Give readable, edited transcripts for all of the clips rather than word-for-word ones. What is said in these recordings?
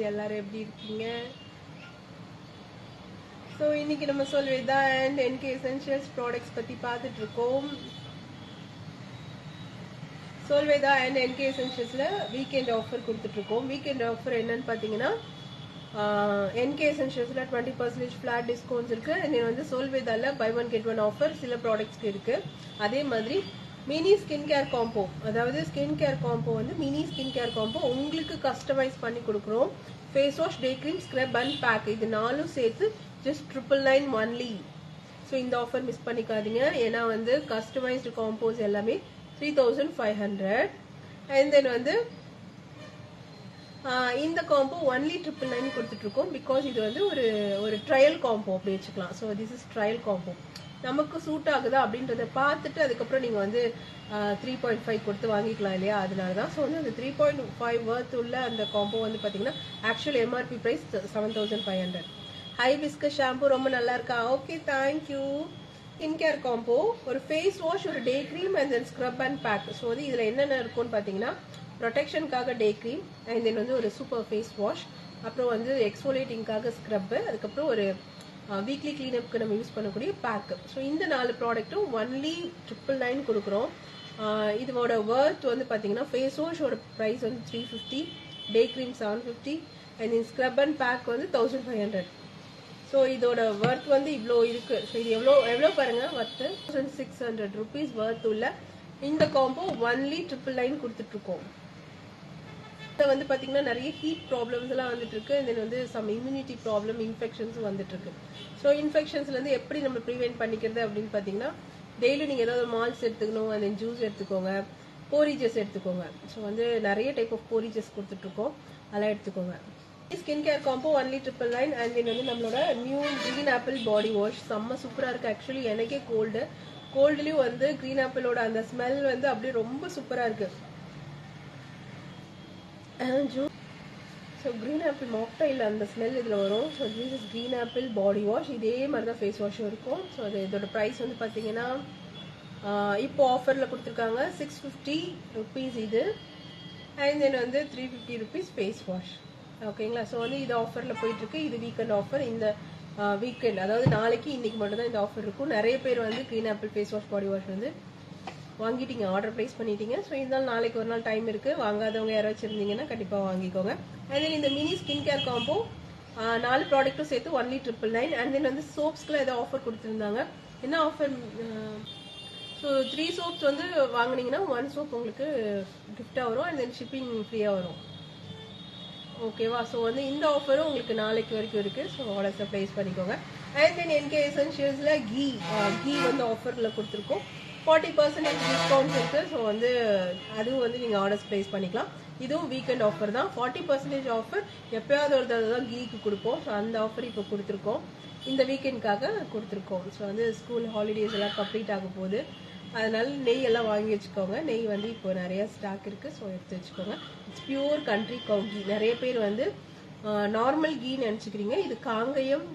எல்லாரும் எப்படி இருக்கீங்க? ஸோ இன்னைக்கு நம்ம Solveda and NK essentials products பற்றி பார்த்துட்டு இருக்கோம். சொல்வேதா அண்ட் என்கே எசென்ஷியல்ஸில் வீக்கெண்ட் ஆஃபர் கொடுத்துட்ருக்கோம். வீக்கெண்ட் ஆஃபர் என்னன்னு பார்த்தீங்கன்னா என்கே எசென்ஷியல்ஸில் 20% ஃப்ளாட் டிஸ்கவுண்ட்ஸ் இருக்குது. அண்ட் வந்து சொல்வேதாவில் buy one get one offer சில ப்ராடக்ட்ஸ்க்கு இருக்குது. அதே மாதிரி மினி ஸ்கின் கேர் காம்போ, அதாவது ஸ்கின் கேர் காம்போ வந்து மினி ஸ்கின் கேர் காம்போ உங்களுக்கு கஸ்டமைஸ் பண்ணி கொடுக்குறோம். Face wash, day cream, scrub and pack இது நாலும் சேர்த்து ஜஸ்ட் 999 ஒன்லி. ஸோ இந்த ஆஃபர் மிஸ் பண்ணிக்காதீங்க. ஏன்னா வந்து கஸ்டமைஸ்டு காம்போஸ் எல்லாமே 3500. அண்ட் தென் வந்து இந்த காம்போ ஒன்லி 999 கொடுத்துட்ருக்கோம். பிகாஸ் இது வந்து ஒரு ட்ரையல் காம்போ அப்படி வச்சுக்கலாம். So this is trial combo. நமக்கு சூட் ஆகுதா அப்படின்றத பார்த்துட்டு அதுக்கப்புறம் நீங்கள் வந்து 3.5 கொடுத்து வாங்கிக்கலாம் இல்லையா, அதனால தான். ஸோ வந்து அந்த 3.5 வர்த் உள்ள அந்த காம்போ வந்து பார்த்தீங்கன்னா actual MRP price 7500. Hibiscus shampoo ரொம்ப நல்லா இருக்கா? Okay, thank you. Skin care combo ஒரு ஃபேஸ் வாஷ், ஒரு day cream and then scrub and pack. So வந்து இதில் என்னென்ன இருக்கும்னு பார்த்தீங்கன்னா ப்ரொடெக்ஷனுக்காக டே க்ரீம் அண்ட் தென் வந்து ஒரு சூப்பர் ஃபேஸ் வாஷ், அப்புறம் வந்து எக்ஸ்ஃபோலியேட்டிங்காக ஸ்க்ரப்பு, அதுக்கப்புறம் ஒரு வீக்லி கிளீனப்க்கு நம்ம யூஸ் பண்ணக்கூடிய பேக்கு. ஸோ இந்த 4 ப்ராடக்ட்டும் ஒன்லி 999 கொடுக்குறோம். இதோட ஒர்த் வந்து பார்த்தீங்கன்னா ஃபேஸ் வாஷோட ப்ரைஸ் வந்து 350, day cream 750 and then scrub and pack வந்து 1500. ஸோ இதோட ஒர்த் வந்து இவ்வளோ இருக்குது. ஸோ இது எவ்வளோ பாருங்கள், ஒர்த்து 1600 ருபீஸ் ஒர்த் உள்ள இந்த காம்போ ஒன்லி 999 கொடுத்துட்ருக்கோம். இதில் வந்து பார்த்தீங்கன்னா நிறைய ஹீட் ப்ராப்ளம்ஸ் எல்லாம் வந்துட்டு இருக்கு. தென் வந்து சம் இம்யூனிட்டி ப்ராப்ளம், இன்ஃபெக்ஷன்ஸும் வந்துட்டு இருக்கு. ஸோ இன்ஃபெக்ஷன்ஸ்லேருந்து எப்படி நம்ம ப்ரிவென்ட் பண்ணிக்கிறது அப்படின்னு பார்த்தீங்கன்னா டெய்லி நீங்கள் ஏதாவது மால்ட்ஸ் எடுத்துக்கணும், அண்ட் தென் ஜூஸ் எடுத்துக்கோங்க, போரிஜஸ் எடுத்துக்கோங்க. ஸோ வந்து நிறைய டைப் ஆஃப் போரிஜஸ் கொடுத்துட்ருக்கோம், அதெல்லாம் எடுத்துக்கோங்க. Skin care combo only 999. And then வந்து நம்மளோட new green apple body wash செம்ம சூப்பராக இருக்குது. ஆக்சுவலி எனக்கே கோல்டுலேயும் வந்து க்ரீன் ஆப்பிளோட அந்த ஸ்மெல் வந்து அப்படியே ரொம்ப சூப்பராக இருக்குது. ஸோ க்ரீன் ஆப்பிள் மாக்டைல் அந்த ஸ்மெல் இதில் வரும். So this is green apple body wash. இதே மாதிரி தான் ஃபேஸ் வாஷும் இருக்கும். ஸோ அது இதோட ப்ரைஸ் வந்து பார்த்தீங்கன்னா இப்போ ஆஃபரில் கொடுத்துருக்காங்க 650 ருபீஸ் இது. அண்ட் தென் வந்து 350 ருபீஸ் ஃபேஸ் வாஷ். ஓகேங்களா? ஸோ வந்து இது ஆஃபரில் போயிட்டுருக்கு. இது வீக்கெண்ட் ஆஃபர். இந்த வீக்கெண்ட் அதாவது நாளைக்கு இன்னைக்கு மட்டும் தான் இந்த ஆஃபர் இருக்கும். நிறைய பேர் வந்து green apple face wash body wash வந்து வாங்கிட்டீங்க, ஆர்டர் ப்ளேஸ் பண்ணிட்டீங்க. ஸோ இருந்தாலும் நாளைக்கு ஒரு நாள் டைம் இருக்குது. வாங்காதவங்க யாராச்சும் இருந்தீங்கன்னா கண்டிப்பாக வாங்கிக்கோங்க. அண்ட் தென் இந்த மினி ஸ்கின் கேர் காம்போ 4 ப்ராடக்ட்டும் சேர்த்து ஒன்லி 999. அண்ட் தென் வந்து சோப்ஸ்க்குலாம் ஏதோ ஆஃபர் கொடுத்துருந்தாங்க. என்ன ஆஃபர்? ஸோ 3 சோப்ஸ் வந்து வாங்கினீங்கன்னா 1 சோப் உங்களுக்கு கிஃப்டாக வரும். அண்ட் தென் ஷிப்பிங் ஃப்ரீயாக வரும். ஓகேவா? ஸோ வந்து இந்த ஆஃபரும் உங்களுக்கு நாளைக்கு வரைக்கும் இருக்குது. ஸோ ஆர்டர்ஸை ப்ளேஸ் பண்ணிக்கோங்க. அண்ட் தென் என்கே எசென்ஷியல்ஸில் கீ வந்து ஆஃபரில் கொடுத்துருக்கோம். 40% டிஸ்கவுண்ட்ஸ் இருக்குது. ஸோ வந்து அதுவும் வந்து நீங்கள் ஆர்டர்ஸ் ப்ளேஸ் பண்ணிக்கலாம். இதுவும் வீக்கெண்ட் ஆஃபர் தான். 40% ஆஃபர் எப்போயாவது ஒரு தடவை தான் கீக்கு கொடுப்போம். ஸோ அந்த ஆஃபர் இப்போ கொடுத்துருக்கோம், இந்த வீக்கெண்டுக்காக கொடுத்துருக்கோம். ஸோ வந்து ஸ்கூல் ஹாலிடேஸ் எல்லாம் கம்ப்ளீட் ஆக போகுது. அதனால நெய் எல்லாம் வாங்கி வச்சுக்கோங்க. நெய் வந்து இப்போ நிறைய ஸ்டாக் இருக்குது. ஸோ எடுத்து வச்சுக்கோங்க. It's pure country Kaur key. நிறைய பேர் வந்து நார்மல் கீ நினச்சிக்கிறீங்க. இது காங்கயம்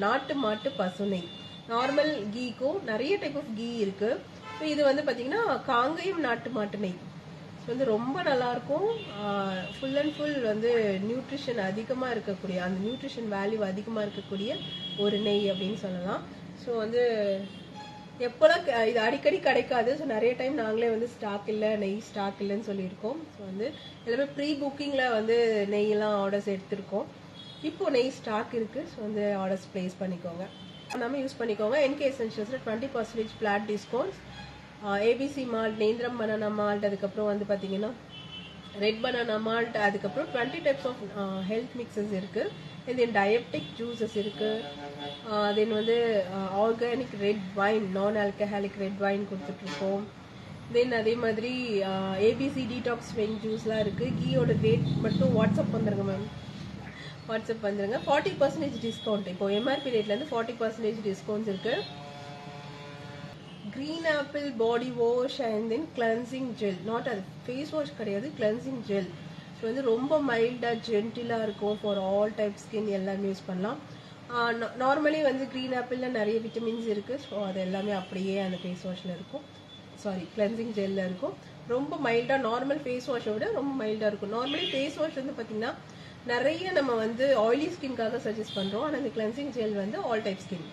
நாட்டு மாட்டு பசு நெய். நார்மல் கீக்கும் நிறைய டைப் ஆஃப் கீ இருக்குது. ஸோ இது வந்து பார்த்தீங்கன்னா காங்கயம் நாட்டு மாட்டு நெய். ஸோ வந்து ரொம்ப நல்லாயிருக்கும். ஃபுல் அண்ட் ஃபுல் வந்து நியூட்ரிஷன் அதிகமாக இருக்கக்கூடிய, அந்த நியூட்ரிஷன் வேல்யூ அதிகமாக இருக்கக்கூடிய ஒரு நெய் அப்படின்னு சொல்லலாம். ஸோ வந்து எப்போல்லாம் இது அடிக்கடி கிடைக்காது. ஸோ நிறைய டைம் நாங்களே வந்து ஸ்டாக் இல்லை, நெய் ஸ்டாக் இல்லைன்னு சொல்லியிருக்கோம். ஸோ வந்து எல்லாமே ப்ரீ புக்கிங்கில் வந்து நெய்யெல்லாம் ஆர்டர்ஸ் எடுத்திருக்கோம். இப்போது நெய் ஸ்டாக் இருக்குது. ஸோ வந்து ஆர்டர்ஸ் ப்ளேஸ் பண்ணிக்கோங்க, நம்ம யூஸ் பண்ணிக்கோங்க. என்கே எசென்ஷியல்ஸில் 20% ஃப்ளாட் டிஸ்கவுண்ட்ஸ். ஏபிசி மால்ட், நேந்திரம் பனானா மால்ட், அதுக்கப்புறம் வந்து பார்த்தீங்கன்னா ரெட் பனானா மால்ட், அதுக்கப்புறம் 20 டைப்ஸ் ஆஃப் ஹெல்த் மிக்சஸ் இருக்குது. தென் டயபெட்டிக் ஜூஸஸ் இருக்குது. தென் வந்து ஆர்கானிக் ரெட் வைன், நான் ஆல்கஹாலிக் ரெட் வைன் கொடுத்துட்ருக்கோம். தென் அதே மாதிரி ஏபிசி டீடாக்ஸ் வெயின் ஜூஸ்லாம் இருக்குது. கீயோட ரேட் மட்டும் வாட்ஸ்அப் வந்துருங்க மேம், வாட்ஸ்அப் வந்துருங்க. 40% டிஸ்கவுண்ட். இப்போ எம்ஆர்பி ரேட்லேருந்து 40% டிஸ்கவுண்ட்ஸ் இருக்குது. Green apple body wash and then cleansing gel. Not அது ஃபேஸ் வாஷ் கிடையாது, கிளென்சிங் ஜெல். ஸோ வந்து ரொம்ப மைல்டாக ஜென்டிலாக இருக்கும். ஃபார் ஆல் டைப் ஸ்கின் எல்லாமே யூஸ் பண்ணலாம். நார்மலி வந்து க்ரீன் ஆப்பிளில் நிறைய விட்டமின்ஸ் இருக்குது. ஸோ அது எல்லாமே அப்படியே அந்த ஃபேஸ் வாஷில் இருக்கும். சாரி, கிளென்சிங் ஜெல்லில் இருக்கும். ரொம்ப மைல்டாக, நார்மல் ஃபேஸ் வாஷை விட ரொம்ப மைல்டாக இருக்கும். நார்மலி ஃபேஸ் வாஷ் வந்து பார்த்தீங்கன்னா நிறைய நம்ம வந்து ஆயிலி ஸ்கின்காக சஜஸ்ட் பண்றோம். ஆனா இந்த கிளென்சிங் ஜெல் வந்து ஆல் டைப் ஸ்கின்.